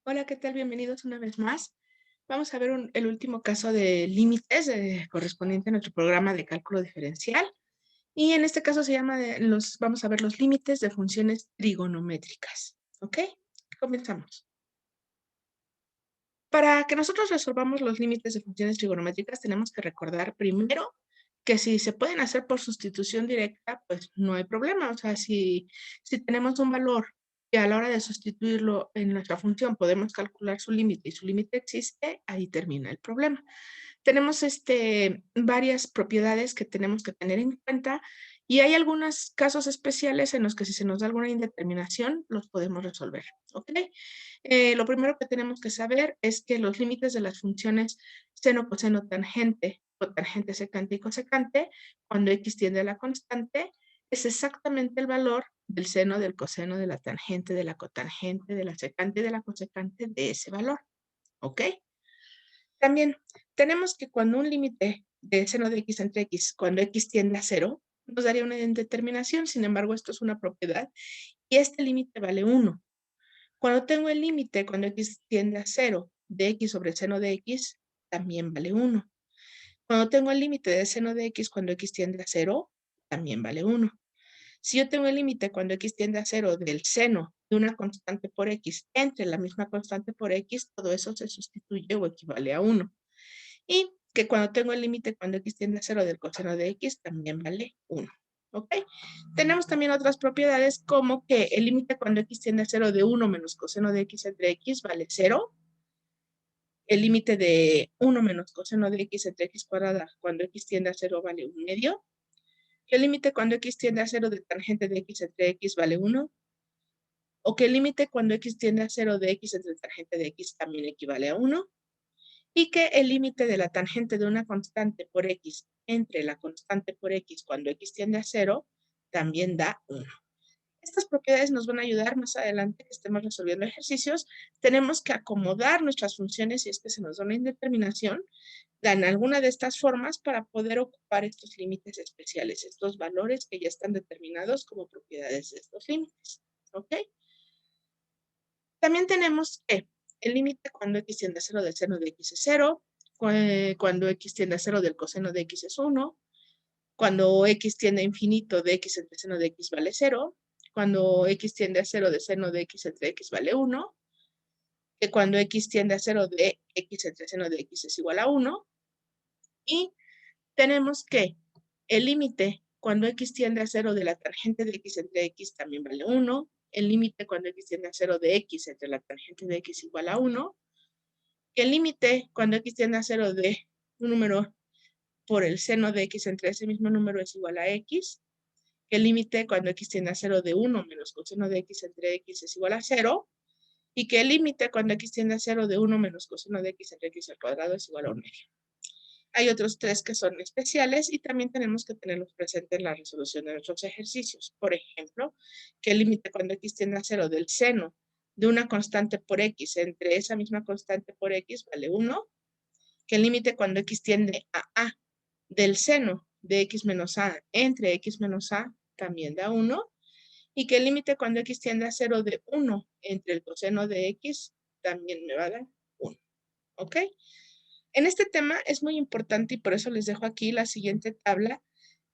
Hola, ¿qué tal? Bienvenidos una vez más. Vamos a ver el último caso de límites correspondiente a nuestro programa de cálculo diferencial. Y en este caso se llama vamos a ver los límites de funciones trigonométricas. ¿Ok? Comenzamos. Para que nosotros resolvamos los límites de funciones trigonométricas, tenemos que recordar primero que si se pueden hacer por sustitución directa, pues no hay problema. O sea, si tenemos un valor y a la hora de sustituirlo en nuestra función podemos calcular su límite y su límite existe, ahí termina el problema. Tenemos varias propiedades que tenemos que tener en cuenta y hay algunos casos especiales en los que si se nos da alguna indeterminación, los podemos resolver. ¿Ok? Lo primero que tenemos que saber es que los límites de las funciones seno, coseno, tangente, o tangente, secante y cosecante, cuando x tiende a la constante, es exactamente el valor del seno, del coseno, de la tangente, de la cotangente, de la secante y de la cosecante de ese valor. ¿Ok? También tenemos que cuando un límite de seno de x entre x, cuando x tiende a cero, nos daría una indeterminación. Sin embargo, esto es una propiedad y este límite vale 1. Cuando tengo el límite, cuando x tiende a cero, de x sobre seno de x, también vale 1. Cuando tengo el límite de seno de x cuando x tiende a cero, también vale 1. Si yo tengo el límite cuando x tiende a cero del seno de una constante por x entre la misma constante por x, todo eso se sustituye o equivale a 1. Y que cuando tengo el límite cuando x tiende a cero del coseno de x, también vale 1. ¿Ok? Tenemos también otras propiedades como que el límite cuando x tiende a cero de 1 menos coseno de x entre x vale 0. El límite de 1 menos coseno de x entre x cuadrada cuando x tiende a cero vale 1 medio. El límite cuando x tiende a cero de tangente de x entre x vale 1. O que el límite cuando x tiende a cero de x entre tangente de x también equivale a 1. Y que el límite de la tangente de una constante por x entre la constante por x cuando x tiende a cero también da 1. Estas propiedades nos van a ayudar más adelante que estemos resolviendo ejercicios. Tenemos que acomodar nuestras funciones si es que se nos da una indeterminación en alguna de estas formas para poder ocupar estos límites especiales, estos valores que ya están determinados como propiedades de estos límites. ¿Ok? También tenemos que el límite cuando x tiende a 0 del seno de x es 0, cuando x tiende a 0 del coseno de x es 1, cuando x tiende a infinito de x entre seno de x vale 0, cuando x tiende a 0 de seno de x entre x vale 1, que cuando x tiende a 0 de x entre seno de x es igual a 1, y tenemos que el límite cuando x tiende a 0 de la tangente de x entre x también vale 1, el límite cuando x tiende a 0 de x entre la tangente de x igual a 1, que el límite cuando x tiende a 0 de un número por el seno de x entre ese mismo número es igual a x, que el límite cuando x tiende a 0 de 1 menos coseno de x entre x es igual a 0, y que el límite cuando x tiende a 0 de 1 menos coseno de x entre x al cuadrado es igual a 1 medio. Hay otros tres que son especiales y también tenemos que tenerlos presentes en la resolución de nuestros ejercicios. Por ejemplo, que el límite cuando x tiende a 0 del seno de una constante por x entre esa misma constante por x vale 1, que el límite cuando x tiende a del seno de x menos a entre x menos a también da 1, y que el límite cuando x tiende a 0 de 1 entre el coseno de x también me va a dar 1. ¿Ok? En este tema es muy importante y por eso les dejo aquí la siguiente tabla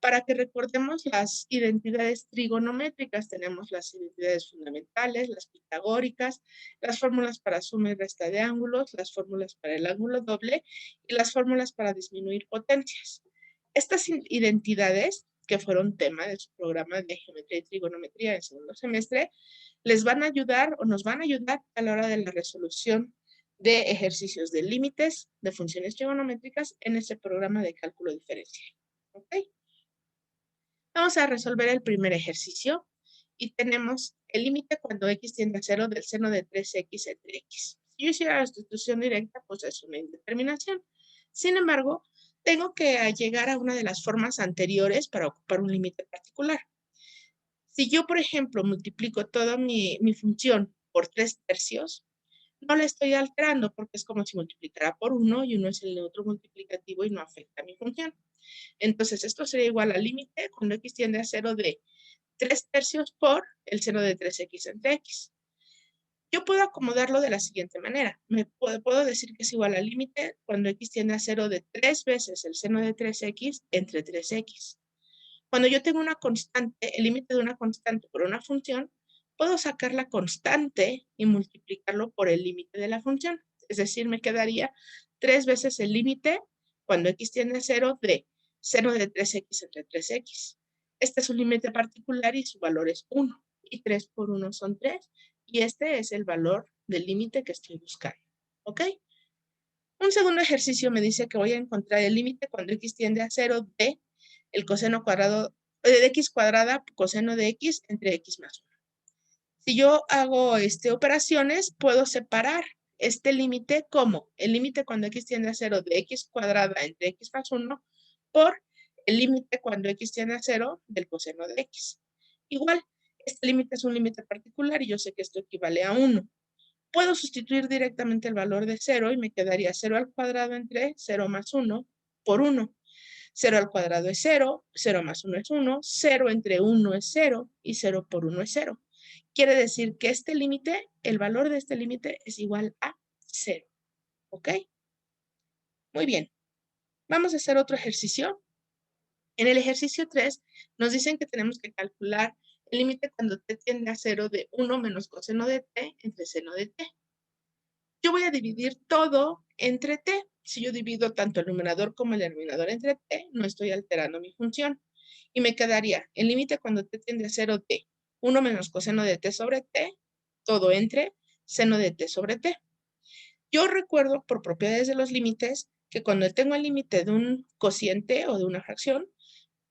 para que recordemos las identidades trigonométricas. Tenemos las identidades fundamentales, las pitagóricas, las fórmulas para suma y resta de ángulos, las fórmulas para el ángulo doble y las fórmulas para disminuir potencias. Estas identidades, que fueron tema de su programa de geometría y trigonometría en segundo semestre, les van a ayudar o nos van a ayudar a la hora de la resolución de ejercicios de límites de funciones trigonométricas en este programa de cálculo diferencial. ¿Ok? Vamos a resolver el primer ejercicio y tenemos el límite cuando x tiende a 0 del seno de 3x entre x. Si yo hiciera la sustitución directa, pues es una indeterminación. Sin embargo, tengo que llegar a una de las formas anteriores para ocupar un límite particular. Si yo, por ejemplo, multiplico toda mi función por 3 tercios, no la estoy alterando porque es como si multiplicara por 1 y 1 es el neutro multiplicativo y no afecta a mi función. Entonces, esto sería igual al límite cuando x tiende a 0 de 3 tercios por el seno de 3x entre x. Yo puedo acomodarlo de la siguiente manera. Puedo decir que es igual al límite cuando x tiende a 0 de 3 veces el seno de 3x entre 3x. Cuando yo tengo una constante, el límite de una constante por una función, puedo sacar la constante y multiplicarlo por el límite de la función. Es decir, me quedaría 3 veces el límite cuando x tiende a 0 de seno de 3x entre 3x. Este es un límite particular y su valor es 1. Y 3 por 1 son 3. Y este es el valor del límite que estoy buscando. ¿Ok? Un segundo ejercicio me dice que voy a encontrar el límite cuando x tiende a 0 de el coseno cuadrado de x cuadrada coseno de x entre x más 1. Si yo hago operaciones, puedo separar este límite como el límite cuando x tiende a 0 de x cuadrada entre x más 1 por el límite cuando x tiende a 0 del coseno de x. Igual, este límite es un límite particular y yo sé que esto equivale a 1. Puedo sustituir directamente el valor de 0 y me quedaría 0 al cuadrado entre 0 más 1 por 1. 0 al cuadrado es 0, 0 más 1 es 1, 0 entre 1 es 0 y 0 por 1 es 0. Quiere decir que este límite, el valor de este límite es igual a 0. ¿Ok? Muy bien. Vamos a hacer otro ejercicio. En el ejercicio 3 nos dicen que tenemos que calcular el límite cuando t tiende a 0 de 1 menos coseno de t entre seno de t. Yo voy a dividir todo entre t. Si yo divido tanto el numerador como el denominador entre t, no estoy alterando mi función. Y me quedaría el límite cuando t tiende a 0 de 1 menos coseno de t sobre t, todo entre seno de t sobre t. Yo recuerdo por propiedades de los límites que cuando tengo el límite de un cociente o de una fracción,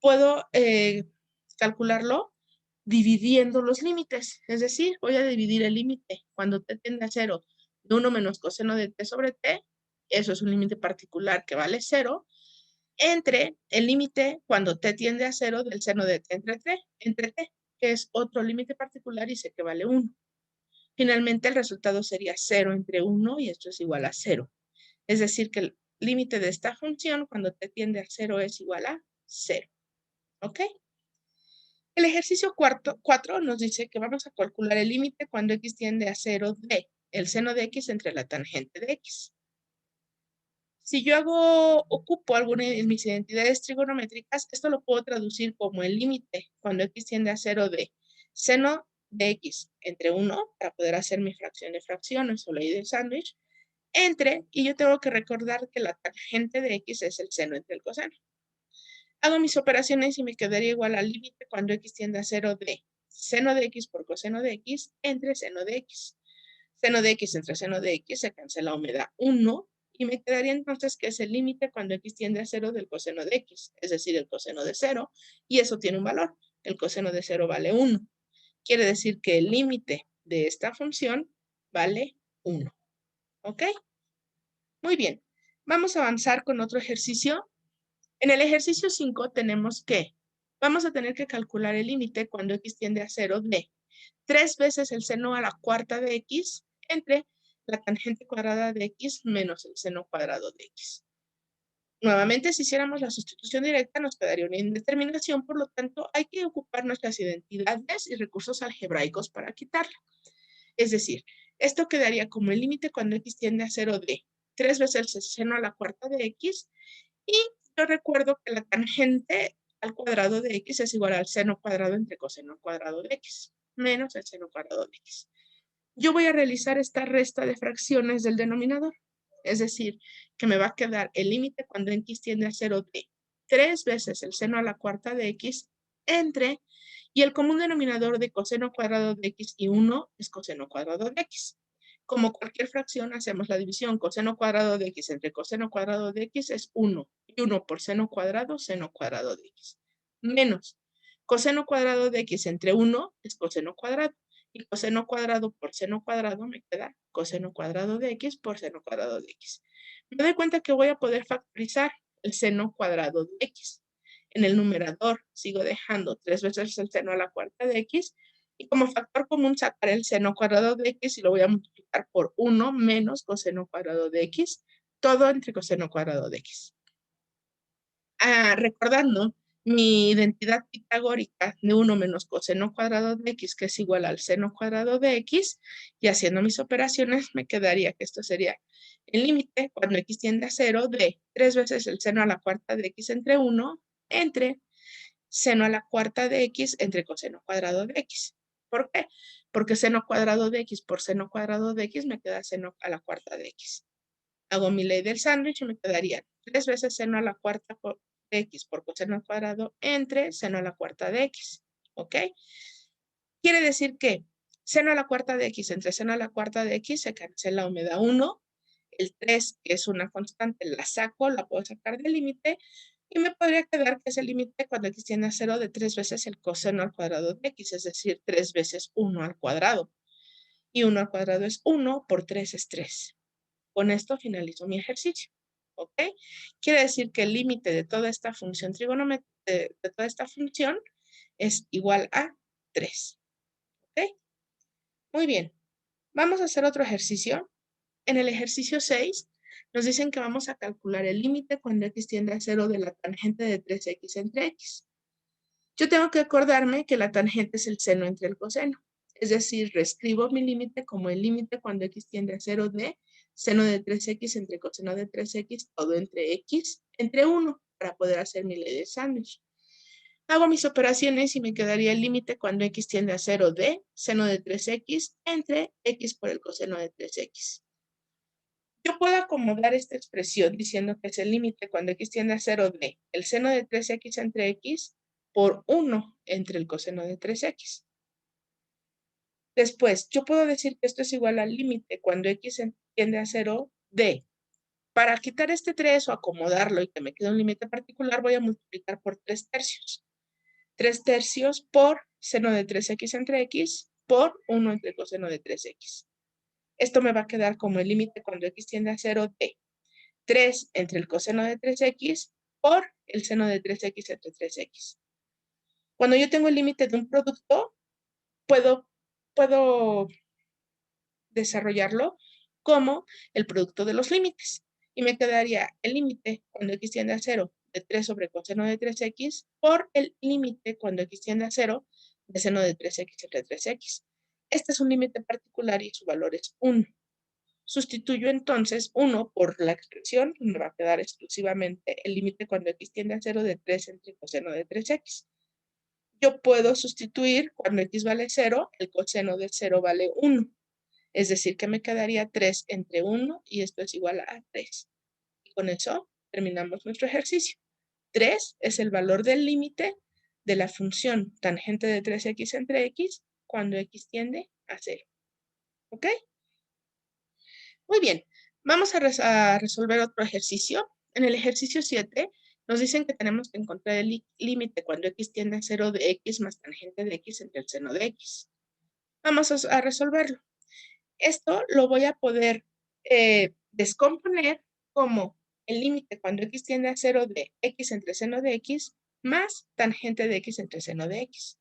puedo calcularlo dividiendo los límites. Es decir, voy a dividir el límite cuando t tiende a 0 de 1 menos coseno de t sobre t, eso es un límite particular que vale 0, entre el límite cuando t tiende a 0 del seno de t entre t, que es otro límite particular y sé que vale 1. Finalmente, el resultado sería 0 entre 1 y esto es igual a 0. Es decir, que el límite de esta función cuando t tiende a 0 es igual a 0. ¿Ok? El ejercicio 4 nos dice que vamos a calcular el límite cuando x tiende a 0 de el seno de x entre la tangente de x. Si yo ocupo alguna de mis identidades trigonométricas, esto lo puedo traducir como el límite cuando x tiende a 0 de seno de x entre 1, para poder hacer mi fracción de fracciones o ley del sándwich, y yo tengo que recordar que la tangente de x es el seno entre el coseno. Hago mis operaciones y me quedaría igual al límite cuando x tiende a 0 de seno de x por coseno de x entre seno de x. Seno de x entre seno de x se cancela o me da 1 y me quedaría entonces que es el límite cuando x tiende a 0 del coseno de x, es decir, el coseno de 0, y eso tiene un valor. El coseno de 0 vale 1. Quiere decir que el límite de esta función vale 1. ¿Ok? Muy bien. Vamos a avanzar con otro ejercicio. En el ejercicio 5 tenemos que, vamos a tener que calcular el límite cuando x tiende a 0 de 3 veces el seno a la cuarta de x entre la tangente cuadrada de x menos el seno cuadrado de x. Nuevamente, si hiciéramos la sustitución directa, nos quedaría una indeterminación, por lo tanto, hay que ocupar nuestras identidades y recursos algebraicos para quitarla. Es decir, esto quedaría como el límite cuando x tiende a 0 de 3 veces el seno a la cuarta de x, y yo recuerdo que la tangente al cuadrado de x es igual al seno cuadrado entre coseno cuadrado de x, menos el seno cuadrado de x. Yo voy a realizar esta resta de fracciones del denominador. Es decir, que me va a quedar el límite cuando x tiende a 0 de 3 veces el seno a la cuarta de x entre, y el común denominador de coseno cuadrado de x y 1 es coseno cuadrado de x. Como cualquier fracción, hacemos la división. Coseno cuadrado de x entre coseno cuadrado de x es 1. Y 1 por seno cuadrado de x. Menos coseno cuadrado de x entre 1 es coseno cuadrado. Y coseno cuadrado por seno cuadrado me queda coseno cuadrado de x por seno cuadrado de x. Me doy cuenta que voy a poder factorizar el seno cuadrado de x. En el numerador sigo dejando 3 veces el seno a la cuarta de x, y como factor común sacaré el seno cuadrado de x y lo voy a multiplicar por 1 menos coseno cuadrado de x, todo entre coseno cuadrado de x. Recordando mi identidad pitagórica de 1 menos coseno cuadrado de x, que es igual al seno cuadrado de x, y haciendo mis operaciones me quedaría que esto sería el límite cuando x tiende a 0 de 3 veces el seno a la cuarta de x entre 1 entre seno a la cuarta de x entre coseno cuadrado de x. ¿Por qué? Porque seno cuadrado de x por seno cuadrado de x me queda seno a la cuarta de x. Hago mi ley del sándwich y me quedaría 3 veces seno a la cuarta de x por coseno al cuadrado entre seno a la cuarta de x. ¿Ok? Quiere decir que seno a la cuarta de x entre seno a la cuarta de x se cancela o me da 1. El 3, que es una constante, la saco, la puedo sacar del límite y me podría quedar que es el límite cuando x tiende a 0 de 3 veces el coseno al cuadrado de x, es decir, 3 veces 1 al cuadrado. Y 1 al cuadrado es 1, por 3 es 3. Con esto finalizo mi ejercicio. ¿Ok? Quiere decir que el límite de toda esta función trigonométrica, de toda esta función, es igual a 3. ¿Ok? Muy bien. Vamos a hacer otro ejercicio. En el ejercicio 6, nos dicen que vamos a calcular el límite cuando x tiende a 0 de la tangente de 3x entre x. Yo tengo que acordarme que la tangente es el seno entre el coseno. Es decir, reescribo mi límite como el límite cuando x tiende a 0 de seno de 3x entre coseno de 3x, todo entre x, entre 1, para poder hacer mi ley de sándwich. Hago mis operaciones y me quedaría el límite cuando x tiende a 0 de seno de 3x entre x por el coseno de 3x. Yo puedo acomodar esta expresión diciendo que es el límite cuando x tiende a 0 de el seno de 3x entre x por 1 entre el coseno de 3x. Después, yo puedo decir que esto es igual al límite cuando x tiende a 0 de, para quitar este 3 o acomodarlo y que me quede un límite particular, voy a multiplicar por 3 tercios. 3 tercios por seno de 3x entre x por 1 entre coseno de 3x. Esto me va a quedar como el límite cuando x tiende a 0 de 3 entre el coseno de 3x por el seno de 3x entre 3x. Cuando yo tengo el límite de un producto, puedo desarrollarlo como el producto de los límites. Y me quedaría el límite cuando x tiende a 0 de 3 sobre coseno de 3x por el límite cuando x tiende a 0 de seno de 3x entre 3x. Este es un límite particular y su valor es 1. Sustituyo entonces 1 por la expresión, me va a quedar exclusivamente el límite cuando x tiende a 0 de 3 entre coseno de 3x. Yo puedo sustituir cuando x vale 0, el coseno de 0 vale 1. Es decir, que me quedaría 3 entre 1 y esto es igual a 3. Y con eso terminamos nuestro ejercicio. 3 es el valor del límite de la función tangente de 3x entre x cuando x tiende a 0. ¿Ok? Muy bien. Vamos a resolver otro ejercicio. En el ejercicio 7 nos dicen que tenemos que encontrar el límite cuando x tiende a 0 de x más tangente de x entre el seno de x. Vamos a resolverlo. Esto lo voy a poder descomponer como el límite cuando x tiende a 0 de x entre seno de x más tangente de x entre seno de x.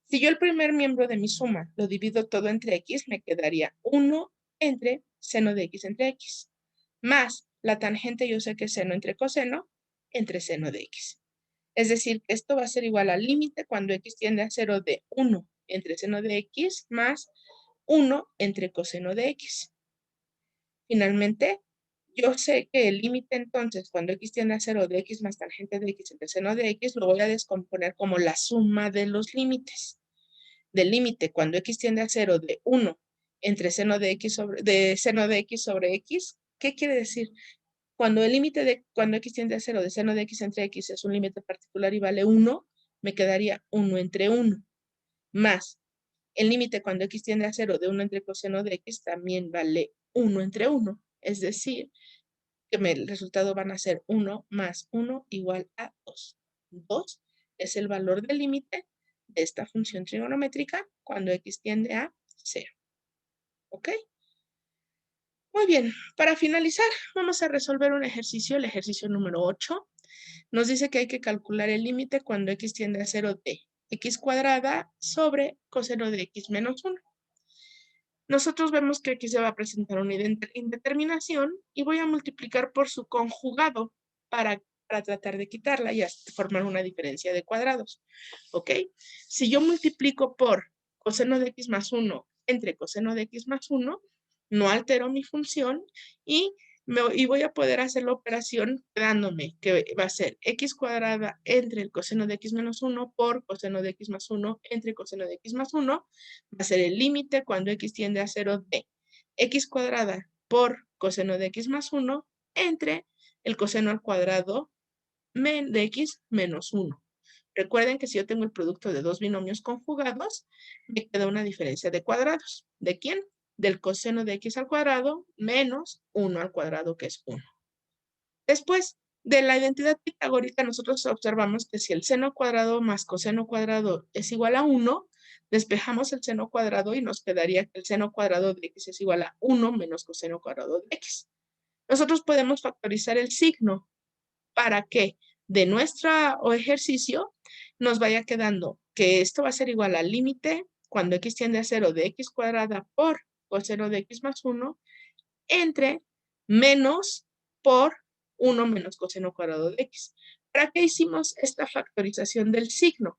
Si yo el primer miembro de mi suma lo divido todo entre x, me quedaría 1 entre seno de x entre x, más la tangente, yo sé que es seno entre seno de x. Es decir, esto va a ser igual al límite cuando x tiende a 0 de 1 entre seno de x más 1 entre coseno de x. Finalmente, yo sé que el límite entonces, cuando x tiende a 0 de x más tangente de x entre seno de x, lo voy a descomponer como la suma de los límites. Del límite, cuando x tiende a 0 de 1 entre seno de x sobre x, ¿qué quiere decir? Cuando el límite de cuando x tiende a 0 de seno de x entre x es un límite particular y vale 1, me quedaría 1 entre 1, más el límite cuando x tiende a 0 de 1 entre coseno de x también vale 1 entre 1. Es decir, que el resultado van a ser 1 más 1 igual a 2. 2 es el valor del límite de esta función trigonométrica cuando x tiende a 0. ¿Ok? Muy bien. Para finalizar, vamos a resolver un ejercicio, el ejercicio número 8. Nos dice que hay que calcular el límite cuando x tiende a 0 de x cuadrada sobre coseno de x menos 1. Nosotros vemos que aquí se va a presentar una indeterminación y voy a multiplicar por su conjugado para para tratar de quitarla y formar una diferencia de cuadrados, ¿ok? Si yo multiplico por coseno de x más 1 entre coseno de x más 1, no altero mi función y voy a poder hacer la operación quedándome que va a ser x cuadrada entre el coseno de x menos 1 por coseno de x más 1 entre coseno de x más 1. Va a ser el límite cuando x tiende a 0 de x cuadrada por coseno de x más 1 entre el coseno al cuadrado de x menos 1. Recuerden que si yo tengo el producto de dos binomios conjugados, me queda una diferencia de cuadrados. ¿De quién? Del coseno de x al cuadrado menos 1 al cuadrado, que es 1. Después de la identidad pitagórica, nosotros observamos que si el seno cuadrado más coseno cuadrado es igual a 1, despejamos el seno cuadrado y nos quedaría que el seno cuadrado de x es igual a 1 menos coseno cuadrado de x. Nosotros podemos factorizar el signo para que de nuestro ejercicio nos vaya quedando que esto va a ser igual al límite cuando x tiende a 0 de x cuadrada por coseno de x más 1 entre menos por 1 menos coseno cuadrado de x. ¿Para qué hicimos esta factorización del signo?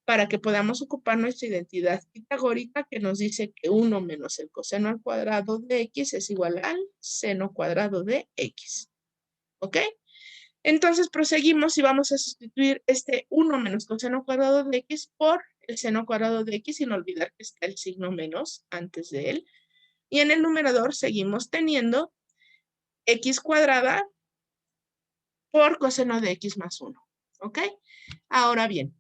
Para que podamos ocupar nuestra identidad pitagórica que nos dice que 1 menos el coseno al cuadrado de x es igual al seno cuadrado de x. ¿Ok? Entonces proseguimos y vamos a sustituir este 1 menos coseno cuadrado de x por el seno cuadrado de x sin olvidar que está el signo menos antes de él. Y en el numerador seguimos teniendo x cuadrada por coseno de x más 1. ¿Ok? Ahora bien,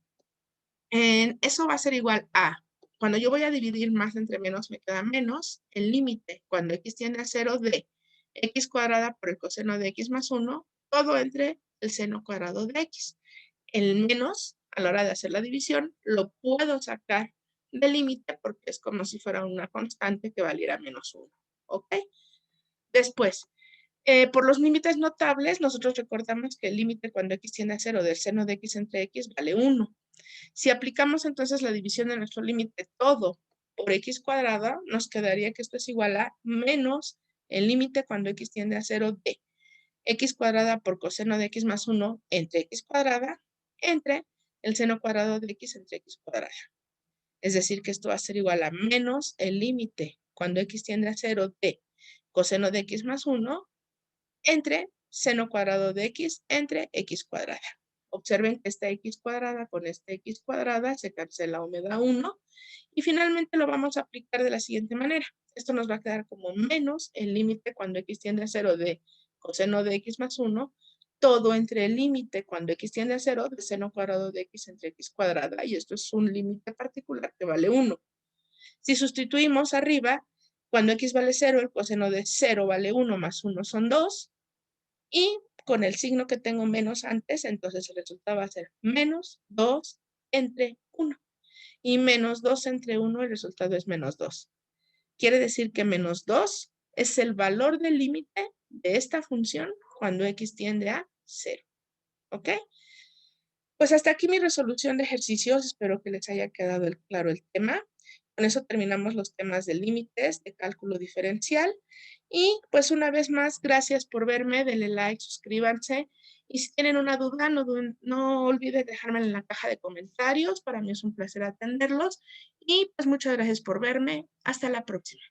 eso va a ser igual a, cuando yo voy a dividir más entre menos, me queda menos el límite cuando x tiende a 0 de x cuadrada por el coseno de x más 1, todo entre el seno cuadrado de x. El menos, a la hora de hacer la división, lo puedo sacar del límite porque es como si fuera una constante que valiera menos 1. ¿Ok? Después, por los límites notables, nosotros recordamos que el límite cuando x tiende a 0 del seno de x entre x vale 1. Si aplicamos entonces la división de nuestro límite todo por x cuadrada, nos quedaría que esto es igual a menos el límite cuando x tiende a 0 de x cuadrada por coseno de x más 1 entre x cuadrada entre el seno cuadrado de x entre x cuadrada. Es decir, que esto va a ser igual a menos el límite cuando x tiende a 0 de coseno de x más 1 entre seno cuadrado de x entre x cuadrada. Observen que esta x cuadrada con esta x cuadrada se cancela o me da 1. Y finalmente lo vamos a aplicar de la siguiente manera. Esto nos va a quedar como menos el límite cuando x tiende a 0 de coseno de x más 1, todo entre el límite cuando x tiende a 0 de seno cuadrado de x entre x cuadrada. Y esto es un límite particular que vale 1. Si sustituimos arriba, cuando x vale 0, el coseno de 0 vale 1 más 1 son 2. Y con el signo que tengo menos antes, entonces el resultado va a ser menos 2 entre 1. Y menos 2 entre 1, el resultado es menos 2. Quiere decir que menos 2 es el valor del límite de esta función cuando x tiende a 0. ¿Ok? Pues hasta aquí mi resolución de ejercicios. Espero que les haya quedado claro el tema. Con eso terminamos los temas de límites, de cálculo diferencial. Y pues una vez más, gracias por verme. Denle like, suscríbanse. Y si tienen una duda, no olviden dejármela en la caja de comentarios. Para mí es un placer atenderlos. Y pues muchas gracias por verme. Hasta la próxima.